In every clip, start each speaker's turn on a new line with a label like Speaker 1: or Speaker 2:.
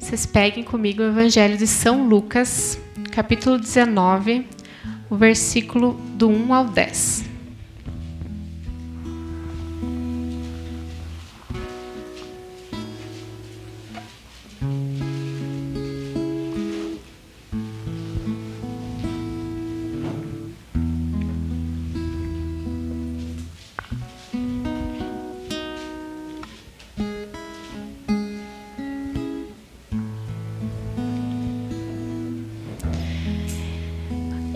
Speaker 1: vocês peguem comigo o Evangelho de São Lucas, capítulo 19, o versículo do 1 ao 10.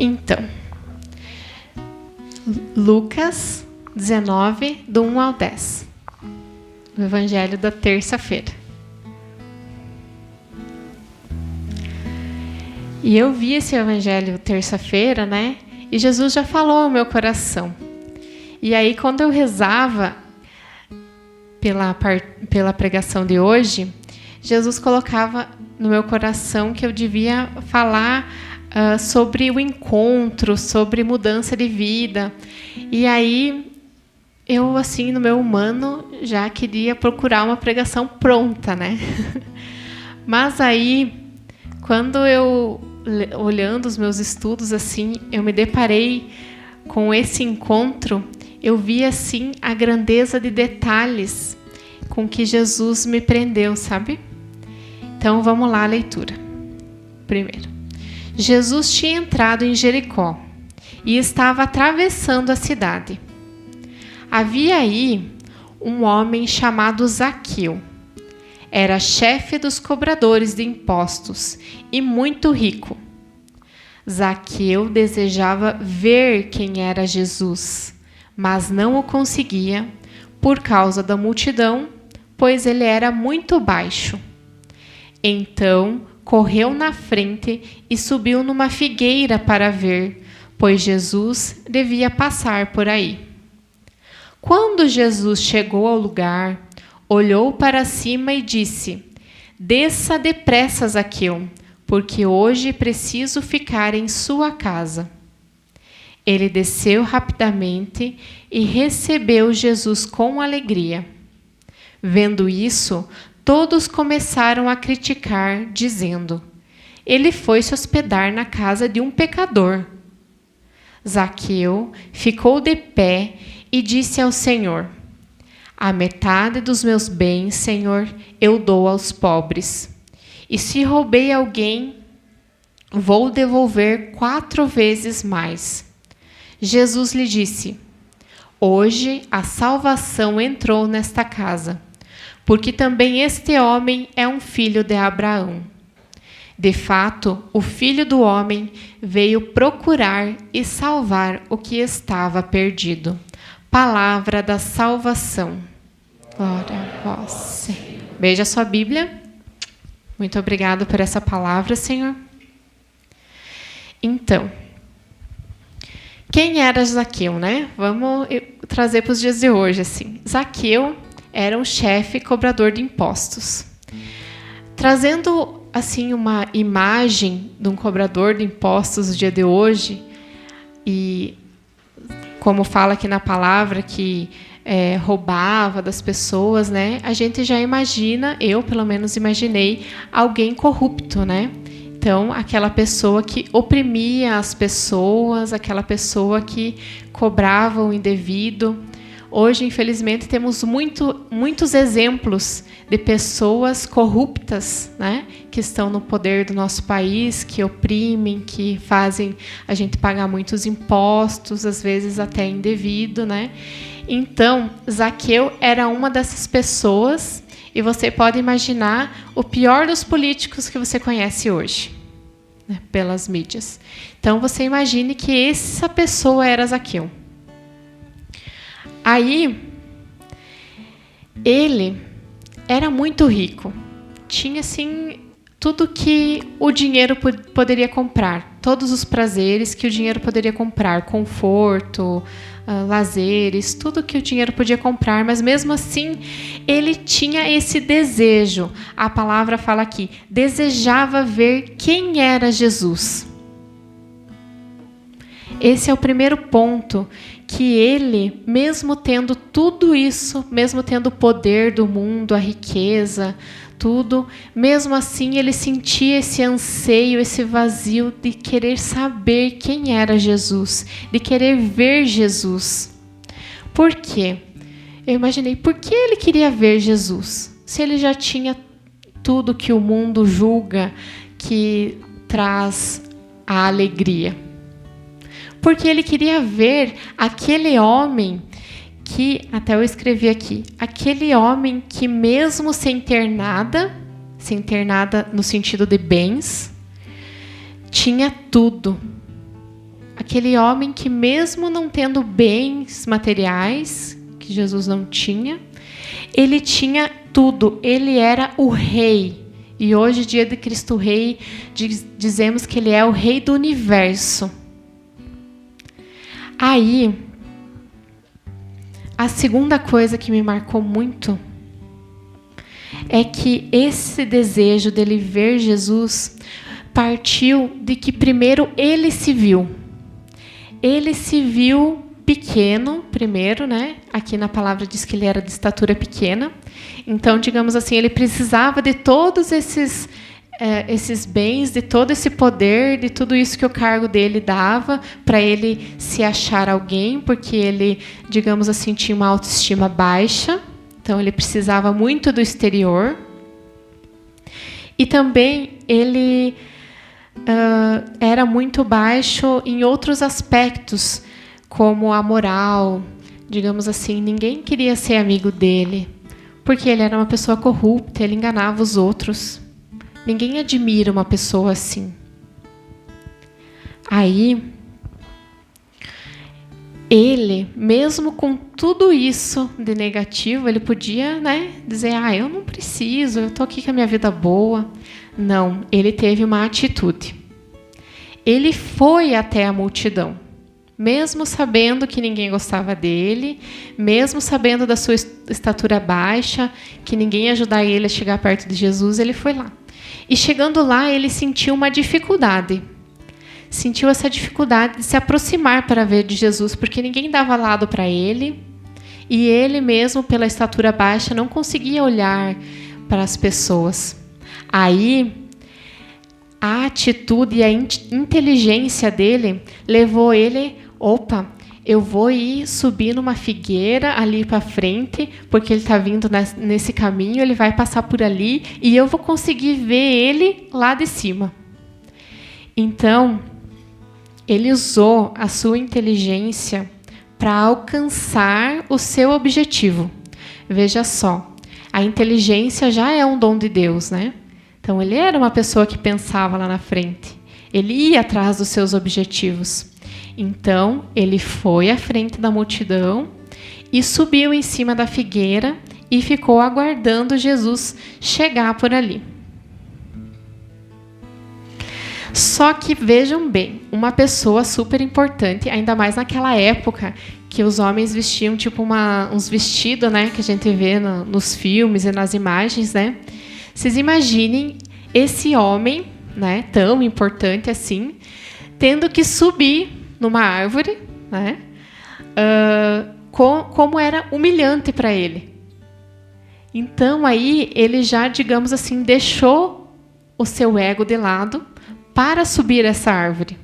Speaker 1: Então, Lucas 19, do 1 ao 10. O Evangelho da terça-feira. E eu vi esse Evangelho terça-feira, né? E Jesus já falou ao meu coração. E aí, quando eu rezava pela pregação de hoje, Jesus colocava no meu coração que eu devia falar sobre o encontro, sobre mudança de vida. E aí, eu, assim, no meu humano, já queria procurar uma pregação pronta, né? Mas aí, quando eu, olhando os meus estudos, assim, eu me deparei com esse encontro, eu vi, assim, a grandeza de detalhes com que Jesus me prendeu, sabe? Então, vamos lá, a leitura. Primeiro. Jesus tinha entrado em Jericó e estava atravessando a cidade. Havia aí um homem chamado Zaqueu. Era chefe dos cobradores de impostos e muito rico. Zaqueu desejava ver quem era Jesus, mas não o conseguia por causa da multidão, pois ele era muito baixo. Então, correu na frente e subiu numa figueira para ver, pois Jesus devia passar por aí. Quando Jesus chegou ao lugar, olhou para cima e disse: "Desça depressa, Zaqueu, porque hoje preciso ficar em sua casa." Ele desceu rapidamente e recebeu Jesus com alegria. Vendo isso, todos começaram a criticar, dizendo: "Ele foi se hospedar na casa de um pecador." Zaqueu ficou de pé e disse ao Senhor: "A metade dos meus bens, Senhor, eu dou aos pobres. E se roubei alguém, vou devolver 4 vezes mais." Jesus lhe disse: "Hoje a salvação entrou nesta casa, porque também este homem é um filho de Abraão. De fato, o Filho do Homem veio procurar e salvar o que estava perdido." Palavra da salvação. Glória a vós, Senhor. Beija a sua Bíblia. Muito obrigado por essa palavra, Senhor. Então, quem era Zaqueu, né? Vamos trazer para os dias de hoje, assim. Zaqueu era um chefe cobrador de impostos. Trazendo, assim, uma imagem de um cobrador de impostos no dia de hoje, e como fala aqui na palavra que roubava das pessoas, né? A gente já imagina, eu pelo menos imaginei, alguém corrupto, né? Então, aquela pessoa que oprimia as pessoas, aquela pessoa que cobrava o indevido. Hoje, infelizmente, temos muitos exemplos de pessoas corruptas, né, que estão no poder do nosso país, que oprimem, que fazem a gente pagar muitos impostos, às vezes até indevido, né? Então, Zaqueu era uma dessas pessoas, e você pode imaginar o pior dos políticos que você conhece hoje, né, pelas mídias. Então, você imagine que essa pessoa era Zaqueu. Aí, ele era muito rico. Tinha, assim, tudo que o dinheiro poderia comprar. Todos os prazeres que o dinheiro poderia comprar. Conforto, lazeres, tudo que o dinheiro podia comprar. Mas, mesmo assim, ele tinha esse desejo. A palavra fala aqui, desejava ver quem era Jesus. Esse é o primeiro ponto, que ele, mesmo tendo tudo isso, mesmo tendo o poder do mundo, a riqueza, tudo, mesmo assim ele sentia esse anseio, esse vazio de querer saber quem era Jesus, de querer ver Jesus. Por quê? Eu imaginei, por que ele queria ver Jesus? Se ele já tinha tudo que o mundo julga que traz a alegria. Porque ele queria ver aquele homem que, até eu escrevi aqui, aquele homem que mesmo sem ter nada no sentido de bens, tinha tudo. Aquele homem que mesmo não tendo bens materiais, que Jesus não tinha, ele tinha tudo, ele era o rei. E hoje, dia de Cristo Rei, dizemos que ele é o rei do universo. Aí, a segunda coisa que me marcou muito é que esse desejo dele ver Jesus partiu de que primeiro ele se viu. Ele se viu pequeno, primeiro, né? Aqui na palavra diz que ele era de estatura pequena. Então, digamos assim, ele precisava de todos esses bens, de todo esse poder, de tudo isso que o cargo dele dava, para ele se achar alguém, porque ele, digamos assim, tinha uma autoestima baixa. Então, ele precisava muito do exterior. E também ele era muito baixo em outros aspectos, como a moral. Digamos assim, ninguém queria ser amigo dele, porque ele era uma pessoa corrupta, ele enganava os outros. Ninguém admira uma pessoa assim. Aí, ele, mesmo com tudo isso de negativo, ele podia, né, dizer, eu não preciso, eu estou aqui com a minha vida boa. Não, ele teve uma atitude. Ele foi até a multidão, mesmo sabendo que ninguém gostava dele, mesmo sabendo da sua estatura baixa, que ninguém ia ajudar ele a chegar perto de Jesus, ele foi lá. E chegando lá, ele sentiu uma dificuldade. Sentiu essa dificuldade de se aproximar para ver de Jesus, porque ninguém dava lado para ele. E ele mesmo, pela estatura baixa, não conseguia olhar para as pessoas. Aí, a atitude e a inteligência dele levou ele... eu vou ir subir numa figueira ali para frente, porque ele está vindo nesse caminho, ele vai passar por ali e eu vou conseguir ver ele lá de cima. Então, ele usou a sua inteligência para alcançar o seu objetivo. Veja só, a inteligência já é um dom de Deus, né? Então, ele era uma pessoa que pensava lá na frente. Ele ia atrás dos seus objetivos. Então, ele foi à frente da multidão e subiu em cima da figueira e ficou aguardando Jesus chegar por ali. Só que, vejam bem, uma pessoa super importante, ainda mais naquela época que os homens vestiam tipo uns vestidos, né, que a gente vê nos filmes e nas imagens, né? Vocês imaginem esse homem, né, tão importante assim, tendo que subir numa árvore, né? Como era humilhante para ele. Então, aí, ele já, digamos assim, deixou o seu ego de lado para subir essa árvore.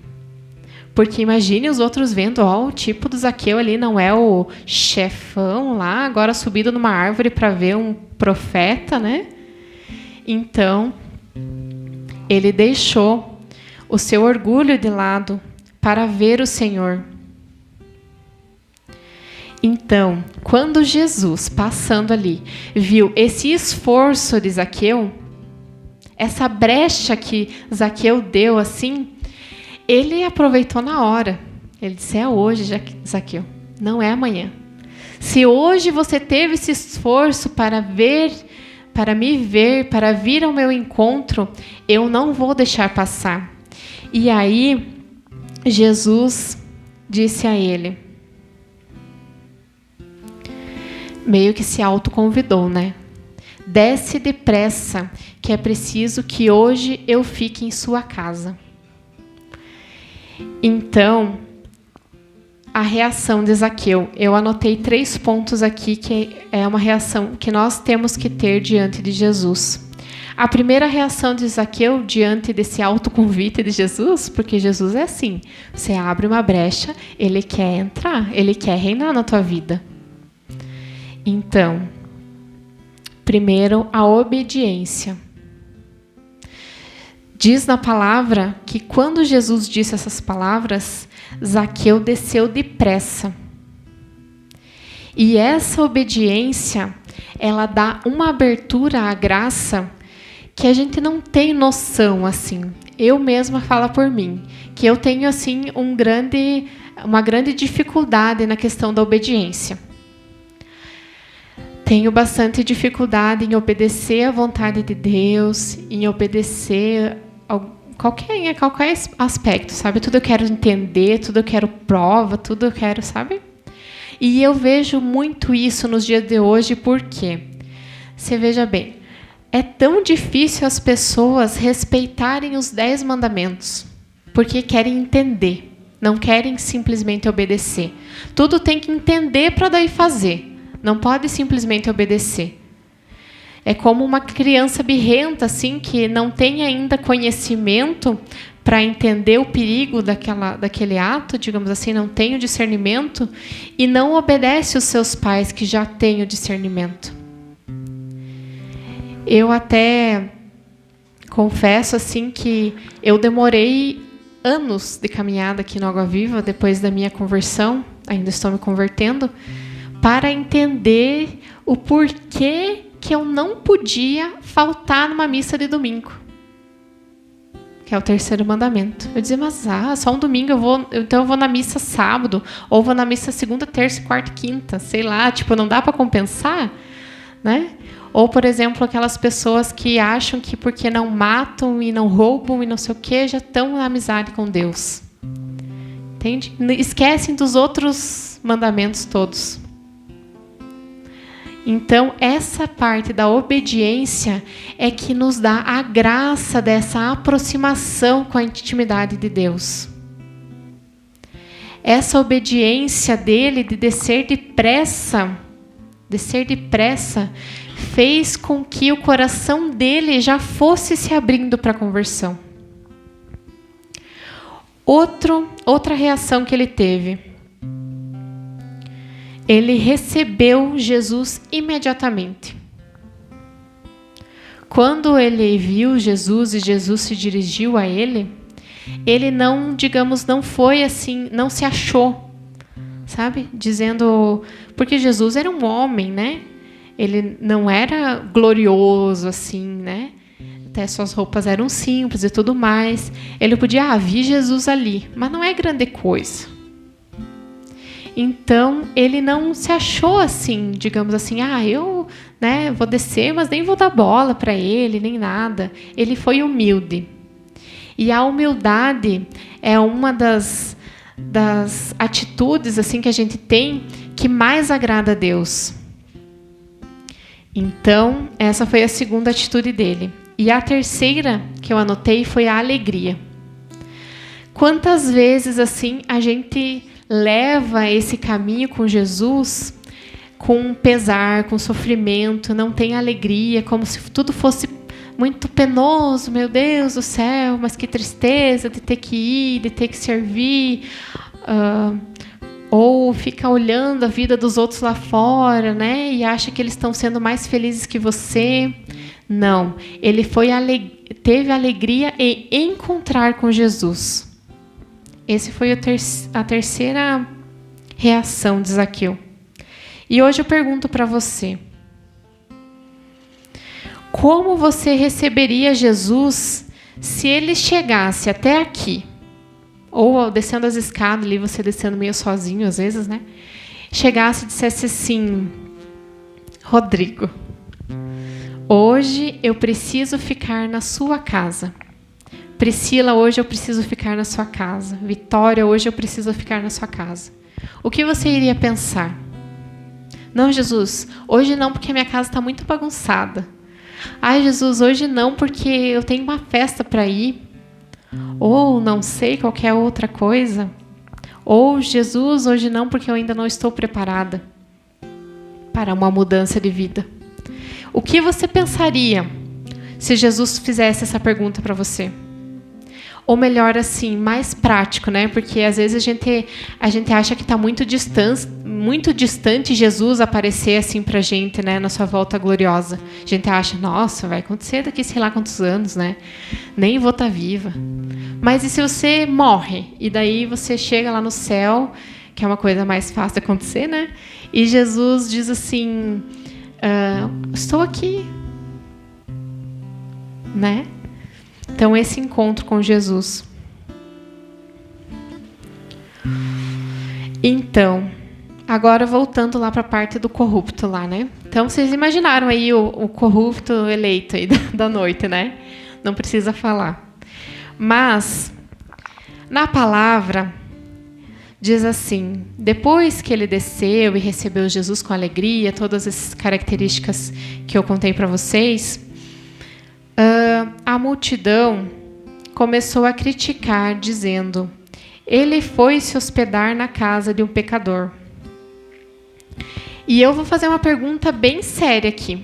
Speaker 1: Porque imagine os outros vendo, o tipo do Zaqueu ali não é o chefão lá, agora subido numa árvore para ver um profeta, né? Então, ele deixou o seu orgulho de lado para ver o Senhor. Então, quando Jesus, passando ali, viu esse esforço de Zaqueu, essa brecha que Zaqueu deu assim, ele aproveitou na hora. Ele disse, é hoje, Zaqueu, não é amanhã. Se hoje você teve esse esforço para me ver, para vir ao meu encontro, eu não vou deixar passar. E aí, Jesus disse a ele, meio que se autoconvidou, né? Desce depressa, que é preciso que hoje eu fique em sua casa. Então, a reação de Zaqueu, eu anotei 3 pontos aqui, que é uma reação que nós temos que ter diante de Jesus. A primeira reação de Zaqueu diante desse autoconvite de Jesus, porque Jesus é assim, você abre uma brecha, ele quer entrar, ele quer reinar na tua vida. Então, primeiro, a obediência. Diz na palavra que quando Jesus disse essas palavras, Zaqueu desceu depressa. E essa obediência, ela dá uma abertura à graça que a gente não tem noção, assim. Eu mesma falo por mim, que eu tenho, assim, uma grande dificuldade na questão da obediência. Tenho bastante dificuldade em obedecer à vontade de Deus, em obedecer a qualquer aspecto, sabe? Tudo eu quero entender, tudo eu quero prova, tudo eu quero, sabe? E eu vejo muito isso nos dias de hoje, porque você veja bem, é tão difícil as pessoas respeitarem os 10 mandamentos, porque querem entender, não querem simplesmente obedecer. Tudo tem que entender para daí fazer, não pode simplesmente obedecer. É como uma criança birrenta, assim, que não tem ainda conhecimento para entender o perigo daquele ato, digamos assim, não tem o discernimento, e não obedece os seus pais que já têm o discernimento. Eu até confesso assim que eu demorei anos de caminhada aqui no Água Viva, depois da minha conversão, ainda estou me convertendo, para entender o porquê que eu não podia faltar numa missa de domingo, que é o 3º mandamento. Eu dizia, mas só um domingo então eu vou na missa sábado, ou vou na missa segunda, terça, quarta, quinta, sei lá, tipo, não dá para compensar, né? Ou, por exemplo, aquelas pessoas que acham que porque não matam e não roubam e não sei o quê, já estão na amizade com Deus. Entende? Esquecem dos outros mandamentos todos. Então, essa parte da obediência é que nos dá a graça dessa aproximação com a intimidade de Deus. Essa obediência dele de descer depressa, fez com que o coração dele já fosse se abrindo para a conversão. Outra reação que ele teve. Ele recebeu Jesus imediatamente. Quando ele viu Jesus e Jesus se dirigiu a ele, ele não foi assim, não se achou, sabe? Dizendo, porque Jesus era um homem, né? Ele não era glorioso assim, né? Até suas roupas eram simples e tudo mais. Ele podia, vi Jesus ali, mas não é grande coisa. Então, ele não se achou assim, digamos assim, eu vou descer, mas nem vou dar bola para ele, nem nada. Ele foi humilde. E a humildade é uma das atitudes assim que a gente tem que mais agrada a Deus. Então, essa foi a segunda atitude dele. E a terceira que eu anotei foi a alegria. Quantas vezes assim a gente leva esse caminho com Jesus com pesar, com sofrimento, não tem alegria, como se tudo fosse muito penoso, meu Deus do céu, mas que tristeza de ter que ir, de ter que servir, ou fica olhando a vida dos outros lá fora, né, e acha que eles estão sendo mais felizes que você. Não, ele teve alegria em encontrar com Jesus. Esse foi a terceira reação de Zaqueu. E hoje eu pergunto para você: como você receberia Jesus se ele chegasse até aqui? Ou descendo as escadas ali, você descendo meio sozinho às vezes, né? Chegasse e dissesse assim: Rodrigo, hoje eu preciso ficar na sua casa. Priscila, hoje eu preciso ficar na sua casa. Vitória, hoje eu preciso ficar na sua casa. O que você iria pensar? Não, Jesus, hoje não, porque minha casa está muito bagunçada. Ai, Jesus, hoje não, porque eu tenho uma festa para ir. Ou não sei, qualquer outra coisa. Ou, Jesus, hoje não, porque eu ainda não estou preparada para uma mudança de vida. O que você pensaria se Jesus fizesse essa pergunta para você? Ou melhor assim, mais prático, né? Porque às vezes a gente acha que está muito distante Jesus aparecer assim para a gente, né? Na sua volta gloriosa. A gente acha, nossa, vai acontecer daqui sei lá quantos anos, né? Nem vou estar viva. Mas e se você morre? E daí você chega lá no céu, que é uma coisa mais fácil de acontecer, né? E Jesus diz assim, estou aqui, né? Então, esse encontro com Jesus. Então, agora voltando lá para a parte do corrupto lá, né? Então, vocês imaginaram aí o corrupto eleito aí da noite, né? Não precisa falar. Mas, na palavra, diz assim, depois que ele desceu e recebeu Jesus com alegria, todas essas características que eu contei para vocês, a multidão começou a criticar, dizendo, ele foi se hospedar na casa de um pecador. E eu vou fazer uma pergunta bem séria aqui.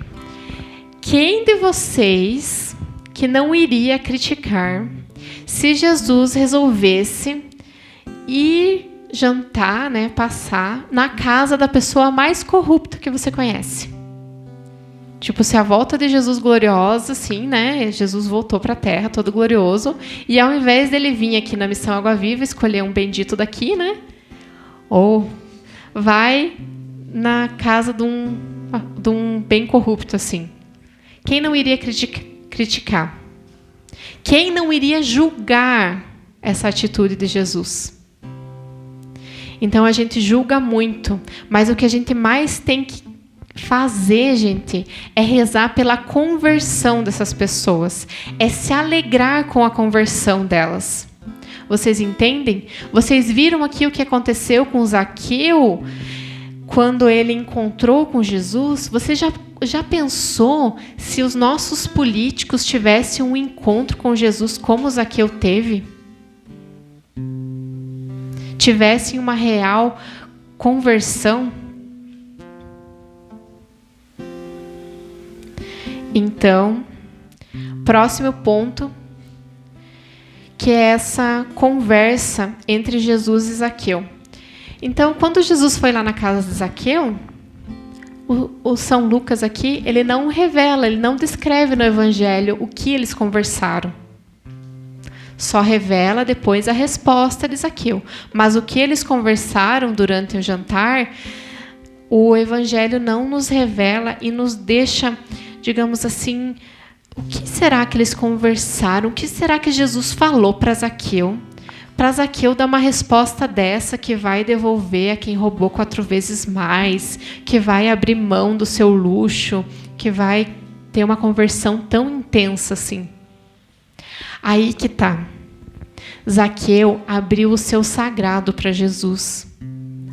Speaker 1: Quem de vocês que não iria criticar se Jesus resolvesse ir jantar, né, passar na casa da pessoa mais corrupta que você conhece? Tipo, se a volta de Jesus gloriosa, assim, né? Jesus voltou para a terra, todo glorioso. E ao invés dele vir aqui na Missão Água Viva, escolher um bendito daqui, né? Ou vai na casa de um bem corrupto, assim. Quem não iria criticar? Quem não iria julgar essa atitude de Jesus? Então, a gente julga muito. Mas o que a gente mais tem que fazer, gente, é rezar pela conversão dessas pessoas. É se alegrar com a conversão delas. Vocês entendem? Vocês viram aqui o que aconteceu com Zaqueu quando ele encontrou com Jesus? Você já pensou se os nossos políticos tivessem um encontro com Jesus como Zaqueu teve? Tivessem uma real conversão? Então, próximo ponto, que é essa conversa entre Jesus e Zaqueu. Então, quando Jesus foi lá na casa de Zaqueu, o São Lucas aqui, ele não revela, ele não descreve no Evangelho o que eles conversaram. Só revela depois a resposta de Zaqueu. Mas o que eles conversaram durante o jantar, o Evangelho não nos revela e nos deixa, digamos assim, o que será que eles conversaram? O que será que Jesus falou para Zaqueu? Para Zaqueu dar uma resposta dessa que vai devolver a quem roubou 4 vezes mais, que vai abrir mão do seu luxo, que vai ter uma conversão tão intensa assim. Aí que tá. Zaqueu abriu o seu sagrado para Jesus.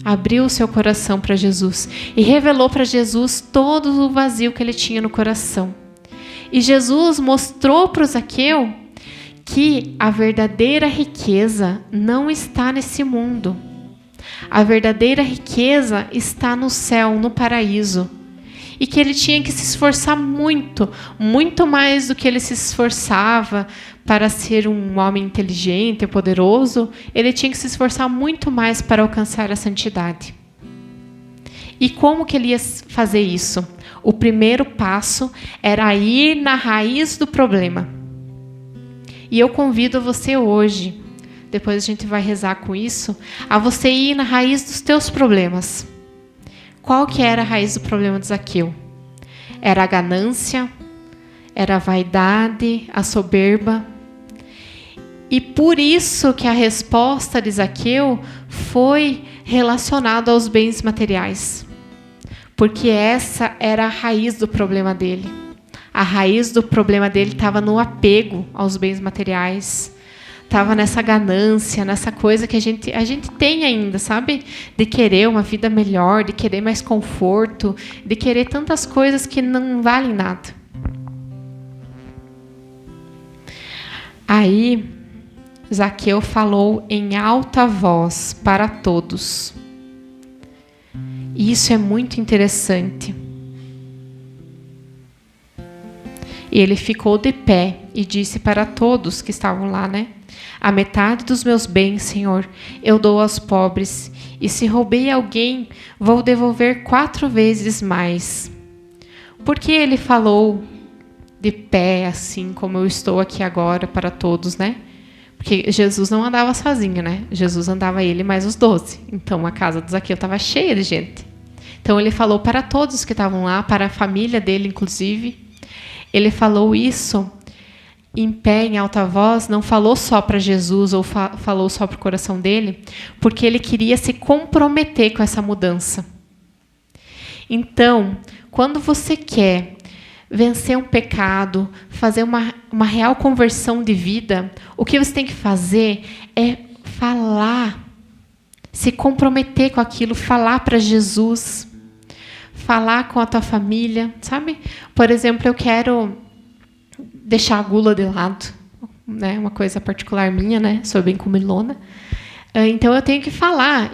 Speaker 1: Abriu o seu coração para Jesus e revelou para Jesus todo o vazio que ele tinha no coração. E Jesus mostrou para o Zaqueu que a verdadeira riqueza não está nesse mundo. A verdadeira riqueza está no céu, no paraíso. E que ele tinha que se esforçar muito, muito mais do que ele se esforçava para ser um homem inteligente e poderoso. Ele tinha que se esforçar muito mais para alcançar a santidade. E como que ele ia fazer isso? O primeiro passo era ir na raiz do problema. E eu convido você hoje, depois a gente vai rezar com isso, a você ir na raiz dos teus problemas. Qual que era a raiz do problema de Zaqueu? Era a ganância, era a vaidade, a soberba. E por isso que a resposta de Zaqueu foi relacionada aos bens materiais. Porque essa era a raiz do problema dele. A raiz do problema dele estava no apego aos bens materiais. Estava nessa ganância, nessa coisa que a gente tem ainda, sabe? De querer uma vida melhor, de querer mais conforto, de querer tantas coisas que não valem nada. Aí, Zaqueu falou em alta voz para todos. E isso é muito interessante. E ele ficou de pé e disse para todos que estavam lá, né? A metade dos meus bens, Senhor, eu dou aos pobres. E se roubei alguém, vou devolver 4 vezes mais. Por que ele falou de pé, assim como eu estou aqui agora para todos, né? Porque Jesus não andava sozinho, né? Jesus andava ele mais os 12. Então a casa do Zaqueu estava cheia de gente. Então ele falou para todos que estavam lá, para a família dele, inclusive. Ele falou isso em pé, em alta voz, não falou só para Jesus ou falou só para o coração dele, porque ele queria se comprometer com essa mudança. Então, quando você quer vencer um pecado, fazer uma real conversão de vida, o que você tem que fazer é falar, se comprometer com aquilo, falar para Jesus, falar com a tua família, sabe? Por exemplo, eu quero deixar a gula de lado, né? Uma coisa particular minha, né? Sou bem comilona. Então eu tenho que falar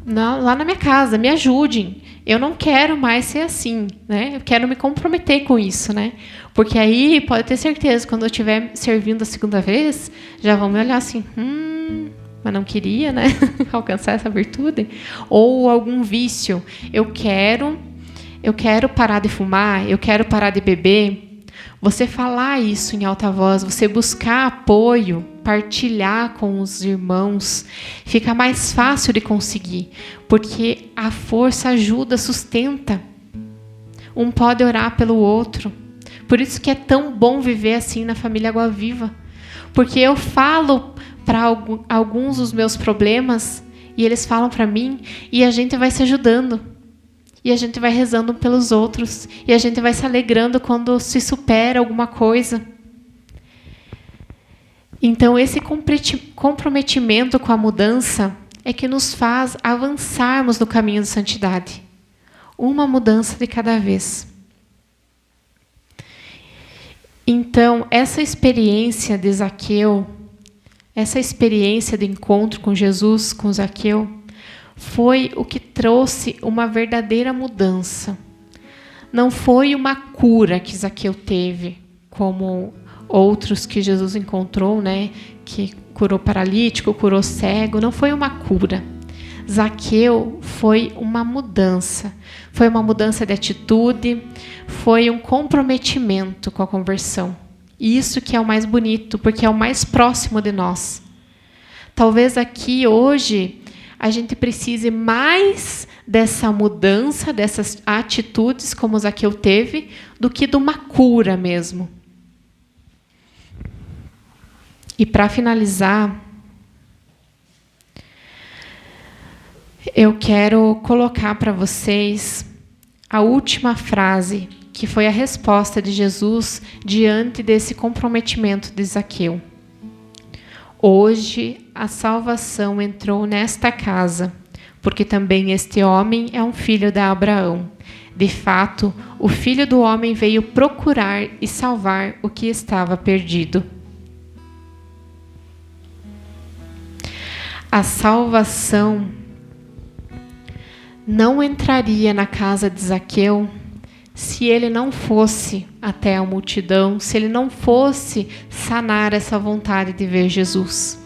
Speaker 1: lá na minha casa, me ajudem. Eu não quero mais ser assim, né? Eu quero me comprometer com isso, né? Porque aí pode ter certeza, quando eu estiver servindo a segunda vez, já vão me olhar assim, mas não queria, né? Alcançar essa virtude. Ou algum vício. Eu quero parar de fumar, eu quero parar de beber. Você falar isso em alta voz, você buscar apoio, partilhar com os irmãos, fica mais fácil de conseguir, porque a força ajuda, sustenta. Um pode orar pelo outro. Por isso que é tão bom viver assim na família Água Viva, porque eu falo para alguns dos meus problemas e eles falam para mim e a gente vai se ajudando. E a gente vai rezando pelos outros. E a gente vai se alegrando quando se supera alguma coisa. Então, esse comprometimento com a mudança é que nos faz avançarmos no caminho de santidade. Uma mudança de cada vez. Então, essa experiência de Zaqueu, essa experiência de encontro com Jesus, com Zaqueu, foi o que trouxe uma verdadeira mudança. Não foi uma cura que Zaqueu teve, como outros que Jesus encontrou, né? Que curou paralítico, curou cego. Não foi uma cura. Zaqueu foi uma mudança. Foi uma mudança de atitude, foi um comprometimento com a conversão. E isso que é o mais bonito, porque é o mais próximo de nós. Talvez aqui, hoje, a gente precise mais dessa mudança, dessas atitudes, como Zaqueu teve, do que de uma cura mesmo. E para finalizar, eu quero colocar para vocês a última frase, que foi a resposta de Jesus diante desse comprometimento de Zaqueu. Hoje a salvação entrou nesta casa, porque também este homem é um filho de Abraão. De fato, o Filho do Homem veio procurar e salvar o que estava perdido. A salvação não entraria na casa de Zaqueu se ele não fosse até a multidão, se ele não fosse sanar essa vontade de ver Jesus.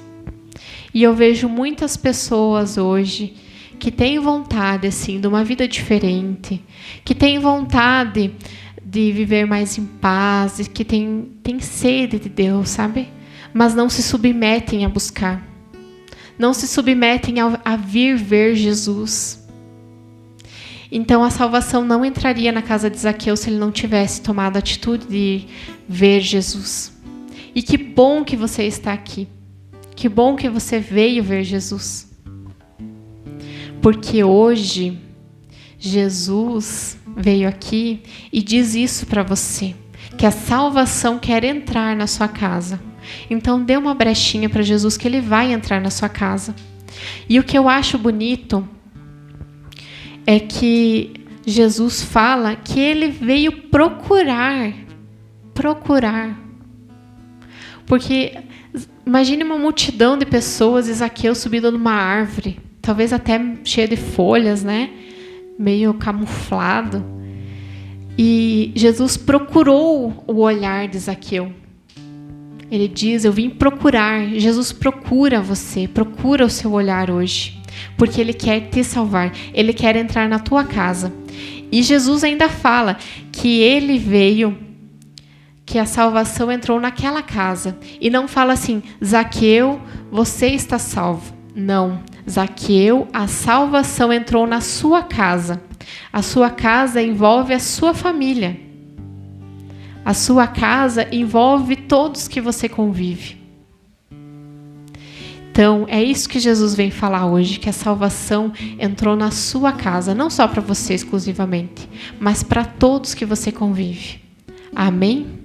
Speaker 1: E eu vejo muitas pessoas hoje que têm vontade assim, de uma vida diferente, que têm vontade de viver mais em paz, que têm sede de Deus, sabe? Mas não se submetem a buscar. Não se submetem a vir ver Jesus. Então, a salvação não entraria na casa de Zaqueu se ele não tivesse tomado a atitude de ver Jesus. E que bom que você está aqui. Que bom que você veio ver Jesus. Porque hoje, Jesus veio aqui e diz isso para você. Que a salvação quer entrar na sua casa. Então, dê uma brechinha para Jesus que ele vai entrar na sua casa. E o que eu acho bonito é que Jesus fala que ele veio procurar. Porque imagine uma multidão de pessoas e Zaqueu subindo numa árvore, talvez até cheia de folhas, né? Meio camuflado. E Jesus procurou o olhar de Zaqueu. Ele diz, eu vim procurar. Jesus procura você, procura o seu olhar hoje. Porque Ele quer te salvar, Ele quer entrar na tua casa. E Jesus ainda fala que Ele veio, que a salvação entrou naquela casa. E não fala assim, Zaqueu, você está salvo. Não, Zaqueu, a salvação entrou na sua casa. A sua casa envolve a sua família. A sua casa envolve todos que você convive. Então, é isso que Jesus vem falar hoje, que a salvação entrou na sua casa, não só para você exclusivamente, mas para todos que você convive. Amém?